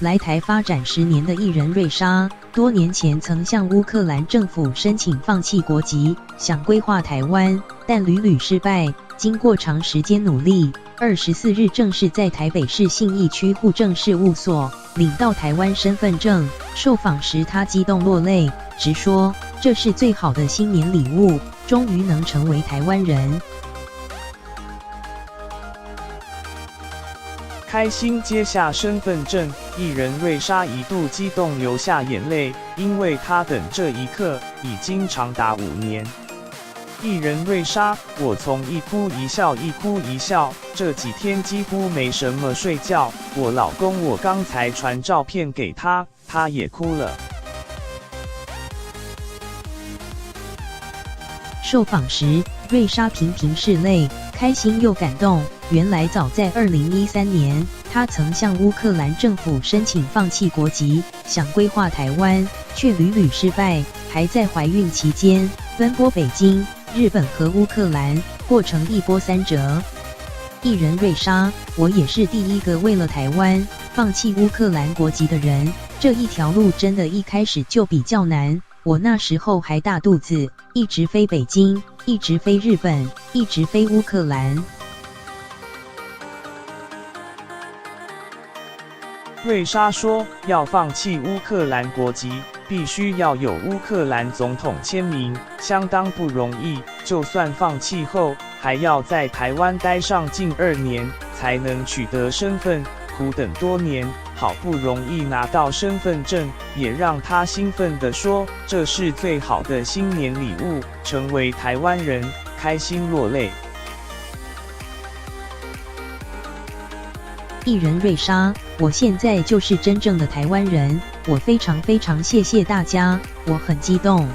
来台发展10年的艺人瑞莎，多年前曾向乌克兰政府申请放弃国籍，想归化台湾，但屡屡失败。经过长时间努力，24日正式在台北市信义区户政事务所领到台湾身份证。受访时，他激动落泪，直说这是最好的新年礼物，终于能成为台湾人。开心接下身份证，艺人瑞莎一度激动流下眼泪，因为她等这一刻已经长达5年。艺人瑞莎，我从一哭一笑一哭一笑，这几天几乎没什么睡觉。我老公，我刚才传照片给他，他也哭了。受访时，瑞莎频频拭泪，开心又感动。原来早在2013年，她曾向乌克兰政府申请放弃国籍，想归化台湾，却屡屡失败，还在怀孕期间奔波北京、日本和乌克兰，过程一波三折。艺人瑞莎，我也是第一个为了台湾放弃乌克兰国籍的人，这一条路真的一开始就比较难。我那时候还大肚子，一直飞北京，一直飞日本，一直飞乌克兰。瑞莎说，要放弃乌克兰国籍，必须要有乌克兰总统签名，相当不容易。就算放弃后，还要在台湾待上近2年，才能取得身份。苦等多年，好不容易拿到身份证，也让他兴奋地说，这是最好的新年礼物，成为台湾人，开心落泪。艺人瑞莎，我现在就是真正的台湾人，我非常谢谢大家，我很激动。